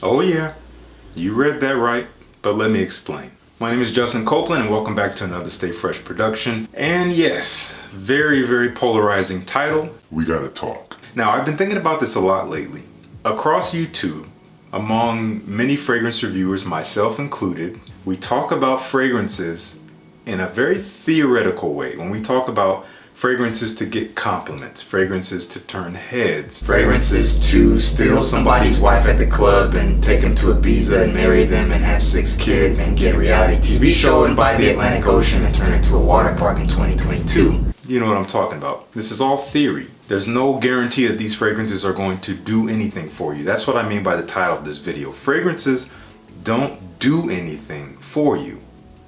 Oh yeah, you read that right, but let me explain. My name is Justin Copeland and welcome back to another Stay Fresh production. And yes, very polarizing title. We gotta talk. Now, I've been thinking about this a lot lately. Across YouTube, among many fragrance reviewers, myself included, we talk about fragrances in a very theoretical way. When we talk about fragrances to get compliments, fragrances to turn heads, fragrances to steal somebody's wife at the club and take them to Ibiza and marry them and have 6 kids and get a reality TV show and buy the Atlantic Ocean and turn it into a water park in 2022. You know what I'm talking about. This is all theory. There's no guarantee that these fragrances are going to do anything for you. That's what I mean by the title of this video. Fragrances don't do anything for you.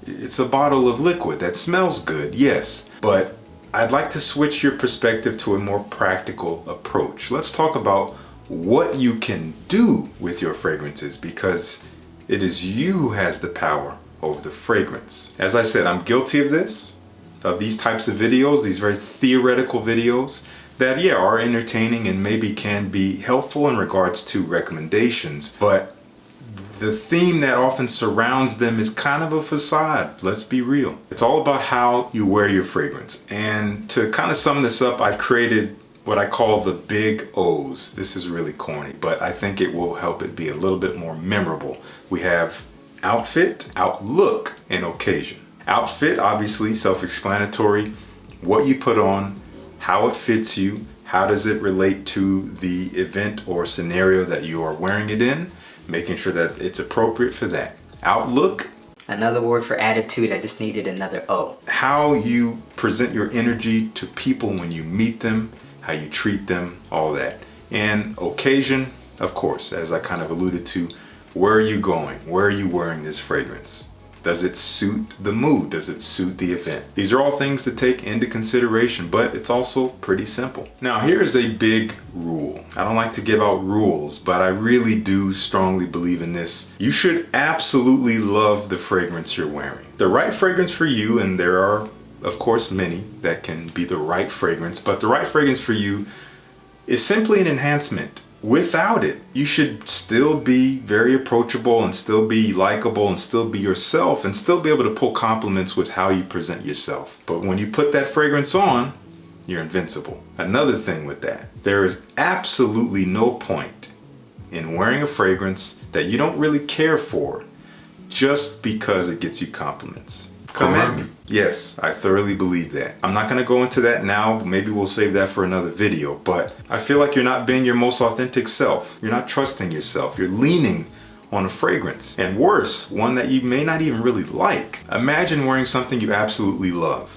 It's a bottle of liquid that smells good, yes, but I'd like to switch your perspective to a more practical approach. Let's talk about what you can do with your fragrances, because it is you who has the power over the fragrance. As I said, I'm guilty of this, of these types of videos, these very theoretical videos that, yeah, are entertaining and maybe can be helpful in regards to recommendations, but the theme that often surrounds them is kind of a facade. Let's be real. It's all about how you wear your fragrance. And to kind of sum this up, I've created what I call the big O's. This is really corny, but I think it will help it be a little bit more memorable. We have outfit, outlook, and occasion. Outfit, obviously self-explanatory. What you put on, how it fits you, how does it relate to the event or scenario that you are wearing it in, making sure that it's appropriate for that. Outlook. Another word for attitude, I just needed another O. How you present your energy to people when you meet them, how you treat them, all that. And occasion, of course, as I kind of alluded to, where are you going? Where are you wearing this fragrance? Does it suit the mood? Does it suit the event? These are all things to take into consideration, but it's also pretty simple. Now, here's a big rule. I don't like to give out rules, but I really do strongly believe in this. You should absolutely love the fragrance you're wearing. The right fragrance for you, and there are, of course, many that can be the right fragrance, but the right fragrance for you is simply an enhancement. Without it, you should still be very approachable and still be likable and still be yourself and still be able to pull compliments with how you present yourself. But when you put that fragrance on, you're invincible. Another thing with that, there is absolutely no point in wearing a fragrance that you don't really care for just because it gets you compliments. Come at me. Yes, I thoroughly believe that. I'm not going to go into that now. Maybe we'll save that for another video. But I feel like you're not being your most authentic self. You're not trusting yourself. You're leaning on a fragrance. And worse, one that you may not even really like. Imagine wearing something you absolutely love.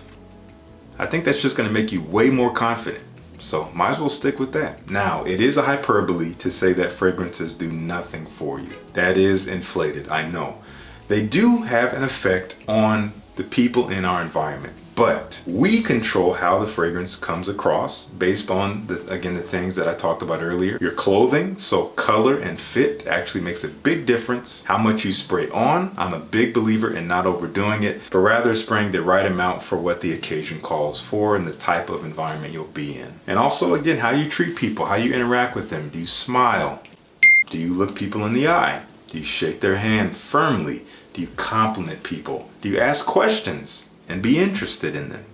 I think that's just going to make you way more confident. So might as well stick with that. Now, it is a hyperbole to say that fragrances do nothing for you. That is inflated, I know. They do have an effect on the people in our environment, but we control how the fragrance comes across based on the things that I talked about earlier. Your clothing, so color and fit actually makes a big difference. How much you spray on, I'm a big believer in not overdoing it, but rather spraying the right amount for what the occasion calls for and the type of environment you'll be in. And also, again, how you treat people, how you interact with them. Do you smile? Do you look people in the eye? Do you shake their hand firmly? Do you compliment people? Do you ask questions and be interested in them?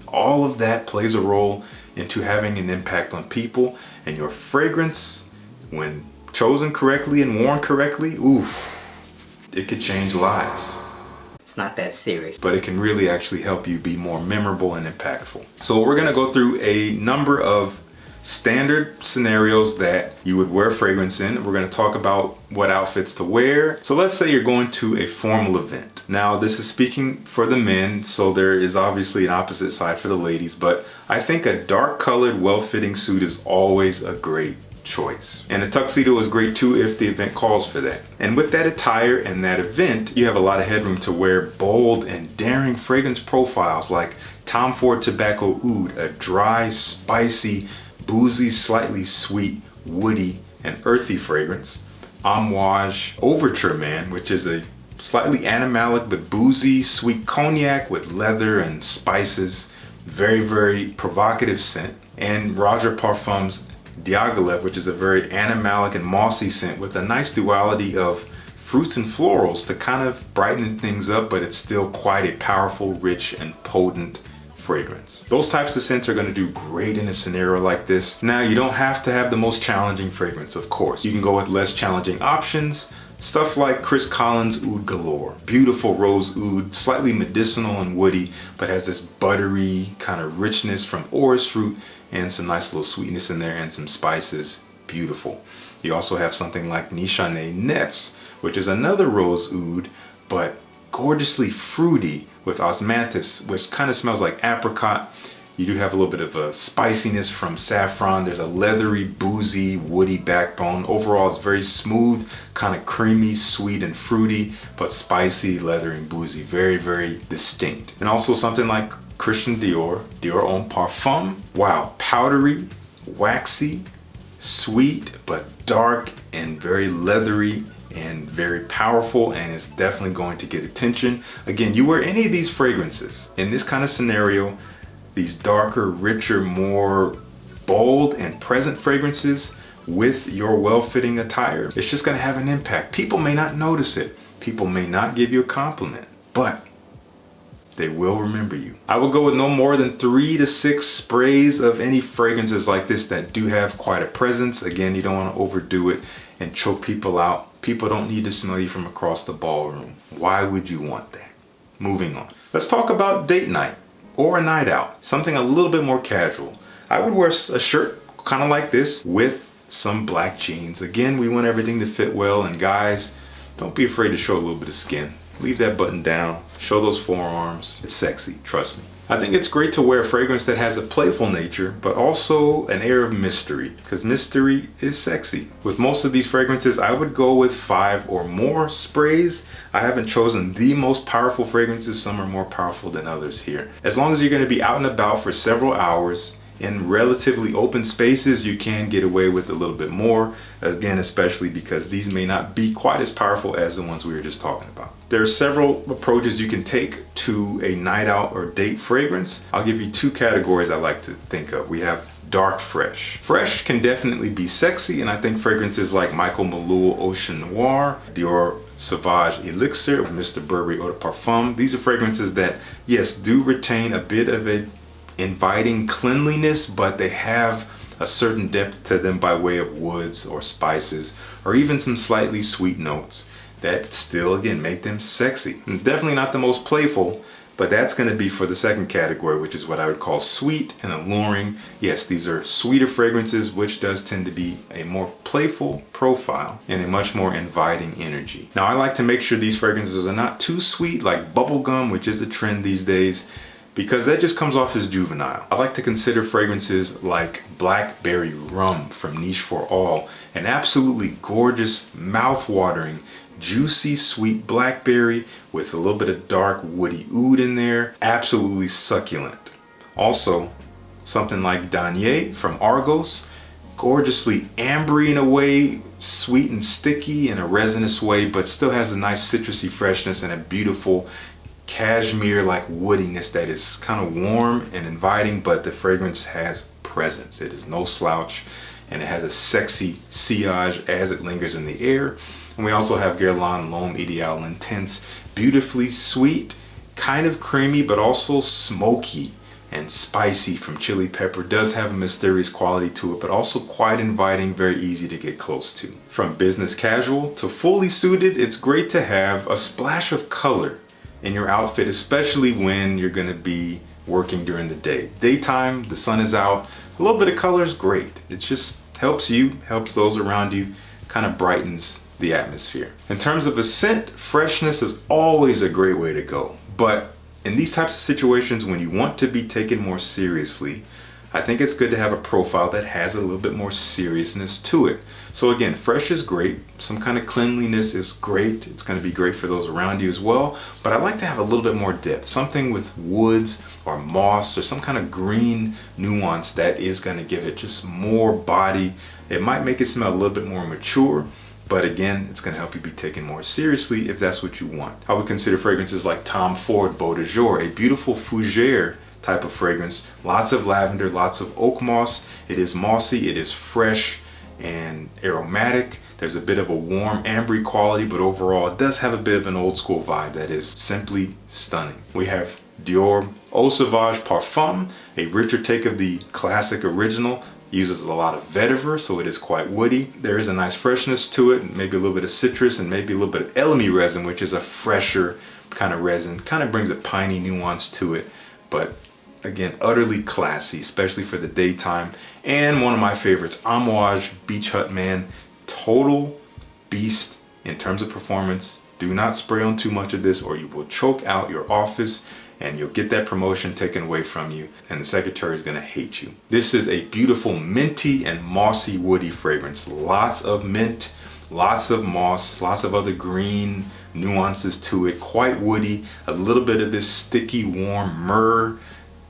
All of that plays a role into having an impact on people, and your fragrance, when chosen correctly and worn correctly, oof, it could change lives. It's not that serious, but it can really actually help you be more memorable and impactful. So we're going to go through a number of standard scenarios that you would wear fragrance in. We're going to talk about what outfits to wear. So let's say you're going to a formal event. Now, this is speaking for the men, so there is obviously an opposite side for the ladies, but I think a dark colored, well-fitting suit is always a great choice. And a tuxedo is great too if the event calls for that. And with that attire and that event, you have a lot of headroom to wear bold and daring fragrance profiles like Tom Ford Tobacco Oud, a dry, spicy, boozy, slightly sweet, woody, and earthy fragrance. Amouage Overture Man, which is a slightly animalic but boozy, sweet cognac with leather and spices. Very, very provocative scent. And Roger Parfum's Diaghilev, which is a very animalic and mossy scent with a nice duality of fruits and florals to kind of brighten things up, but it's still quite a powerful, rich, and potent fragrance. Those types of scents are going to do great in a scenario like this. Now, you don't have to have the most challenging fragrance, of course. You can go with less challenging options. Stuff like Chris Collins Oud Galore. Beautiful rose oud, slightly medicinal and woody, but has this buttery kind of richness from orris fruit and some nice little sweetness in there and some spices. Beautiful. You also have something like Nishane Nefs, which is another rose oud, but gorgeously fruity with osmanthus, which kind of smells like apricot. You do have a little bit of a spiciness from saffron. There's a leathery, boozy, woody backbone. Overall, it's very smooth, kind of creamy, sweet, and fruity, but spicy, leathery, and boozy. Very, very distinct. And also something like Christian Dior Homme Parfum. Wow, powdery, waxy, sweet, but dark and very leathery and very powerful, and it's definitely going to get attention. Again, you wear any of these fragrances in this kind of scenario, these darker, richer, more bold and present fragrances with your well-fitting attire, it's just going to have an impact. People may not notice it. People may not give you a compliment, but they will remember you. I will go with no more than 3 to 6 sprays of any fragrances like this that do have quite a presence. Again, you don't want to overdo it and choke people out. People don't need to smell you from across the ballroom. Why would you want that? Moving on. Let's talk about date night or a night out. Something a little bit more casual. I would wear a shirt kind of like this with some black jeans. Again, we want everything to fit well, and guys, don't be afraid to show a little bit of skin. Leave that button down, show those forearms. It's sexy, trust me. I think it's great to wear a fragrance that has a playful nature, but also an air of mystery, because mystery is sexy. With most of these fragrances, I would go with 5 or more sprays. I haven't chosen the most powerful fragrances. Some are more powerful than others here. As long as you're going to be out and about for several hours, in relatively open spaces, you can get away with a little bit more. Again, especially because these may not be quite as powerful as the ones we were just talking about. There are several approaches you can take to a night out or date fragrance. I'll give you 2 categories I like to think of. We have dark fresh. Fresh can definitely be sexy, and I think fragrances like Michael Malou Ocean Noir, Dior Sauvage Elixir, Mr. Burberry Eau de Parfum. These are fragrances that, yes, do retain a bit of a inviting cleanliness, but they have a certain depth to them by way of woods or spices or even some slightly sweet notes that still, again, make them sexy. And definitely not the most playful, but that's going to be for the second category, which is what I would call sweet and alluring. Yes, these are sweeter fragrances, which does tend to be a more playful profile and a much more inviting energy. Now, I like to make sure these fragrances are not too sweet, like bubblegum, which is a trend these days, because that just comes off as juvenile. I like to consider fragrances like Blackberry Rum from Niche for All, an absolutely gorgeous, mouth-watering, juicy, sweet blackberry with a little bit of dark, woody oud in there. Absolutely succulent. Also, something like Danier from Argos, gorgeously ambery in a way, sweet and sticky in a resinous way, but still has a nice citrusy freshness and a beautiful cashmere-like woodiness that is kind of warm and inviting, but the fragrance has presence. It is no slouch, and it has a sexy sillage as it lingers in the air. And we also have Guerlain L'Homme Ideal Intense, beautifully sweet, kind of creamy, but also smoky and spicy from chili pepper. Does have a mysterious quality to it, but also quite inviting, very easy to get close to. From business casual to fully suited, it's great to have a splash of color in your outfit, especially when you're going to be working during the day. Daytime, the sun is out, a little bit of color is great. It just helps you, helps those around you, kind of brightens the atmosphere. In terms of a scent, freshness is always a great way to go. But in these types of situations, when you want to be taken more seriously, I think it's good to have a profile that has a little bit more seriousness to it. So again, fresh is great. Some kind of cleanliness is great. It's going to be great for those around you as well. But I like to have a little bit more depth, something with woods or moss or some kind of green nuance that is going to give it just more body. It might make it smell a little bit more mature, but again, it's going to help you be taken more seriously if that's what you want. I would consider fragrances like Tom Ford Beau de Jour, a beautiful fougere type of fragrance. Lots of lavender, lots of oak moss. It is mossy, it is fresh and aromatic. There's a bit of a warm ambery quality, but overall it does have a bit of an old school vibe that is simply stunning. We have Dior Eau Sauvage Parfum, a richer take of the classic original. Uses a lot of vetiver, so it is quite woody. There is a nice freshness to it, maybe a little bit of citrus and maybe a little bit of elemi resin, which is a fresher kind of resin. Kind of brings a piney nuance to it, but again, utterly classy, especially for the daytime. And one of my favorites, Amouage Beach Hut Man. Total beast in terms of performance. Do not spray on too much of this or you will choke out your office and you'll get that promotion taken away from you and the secretary is going to hate you. This is a beautiful minty and mossy woody fragrance. Lots of mint, lots of moss, lots of other green nuances to it. Quite woody, a little bit of this sticky, warm myrrh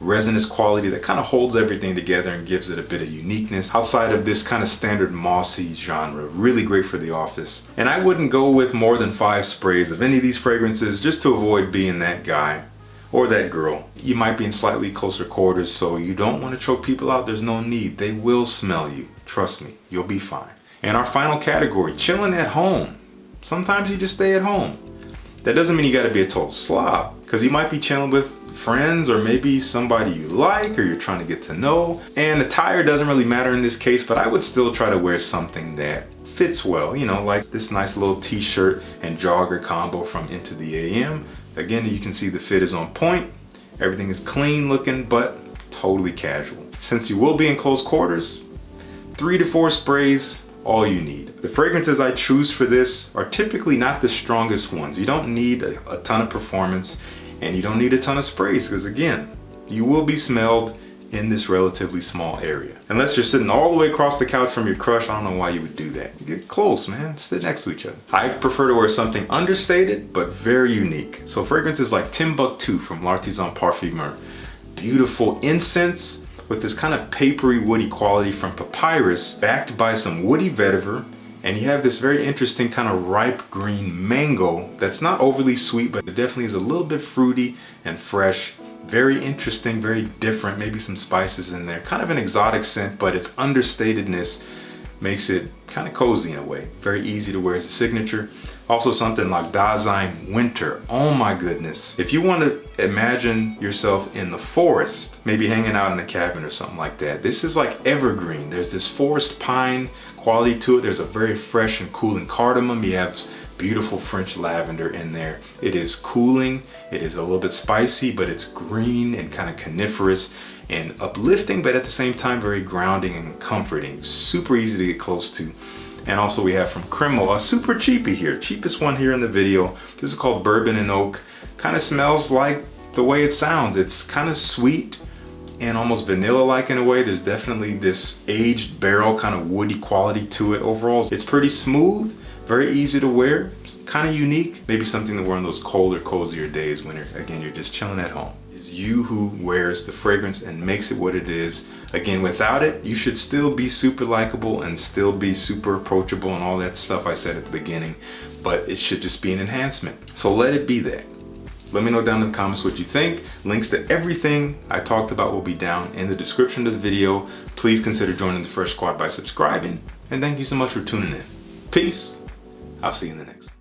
resinous quality that kind of holds everything together and gives it a bit of uniqueness outside of this kind of standard mossy genre. Really great for the office. And I wouldn't go with more than 5 sprays of any of these fragrances just to avoid being that guy or that girl. You might be in slightly closer quarters, so you don't want to choke people out. There's no need. They will smell you. Trust me, you'll be fine. And our final category, chilling at home. Sometimes you just stay at home. That doesn't mean you got to be a total slob, because you might be chilling with friends or maybe somebody you like or you're trying to get to know. And attire doesn't really matter in this case, but I would still try to wear something that fits well, you know, like this nice little t-shirt and jogger combo from Into the AM. Again, you can see the fit is on point. Everything is clean looking, but totally casual. Since you will be in close quarters, 3 to 4 sprays, all you need. The fragrances I choose for this are typically not the strongest ones. You don't need a ton of performance and you don't need a ton of sprays because again, you will be smelled in this relatively small area. Unless you're sitting all the way across the couch from your crush, I don't know why you would do that. Get close, man, sit next to each other. I prefer to wear something understated, but very unique. So fragrances like Timbuktu from L'Artisan Parfumeur. Beautiful incense with this kind of papery woody quality from papyrus, backed by some woody vetiver. And you have this very interesting kind of ripe green mango that's not overly sweet, but it definitely is a little bit fruity and fresh. Very interesting, very different, maybe some spices in there. Kind of an exotic scent, but its understatedness makes it kind of cozy in a way. Very easy to wear as a signature. Also something like Dasein Winter. Oh my goodness. If you want to imagine yourself in the forest, maybe hanging out in a cabin or something like that, this is like evergreen. There's this forest pine quality to it. There's a very fresh and cooling cardamom. You have beautiful French lavender in there. It is cooling, it is a little bit spicy, but it's green and kind of coniferous and uplifting, but at the same time very grounding and comforting. Super easy to get close to. And also we have from Cremo, a super cheapie here, cheapest one here in the video. This is called Bourbon and Oak. Kind of smells like the way it sounds. It's kind of sweet and almost vanilla-like in a way. There's definitely this aged barrel kind of woody quality to it. Overall, it's pretty smooth, very easy to wear, kind of unique. Maybe something to wear on those colder, cozier days when again, you're just chilling at home. It's you who wears the fragrance and makes it what it is. Again, without it, you should still be super likable and still be super approachable and all that stuff I said at the beginning, but it should just be an enhancement. So let it be that. Let me know down in the comments what you think. Links to everything I talked about will be down in the description of the video. Please consider joining the Fresh Squad by subscribing. And thank you so much for tuning in. Peace. I'll see you in the next one.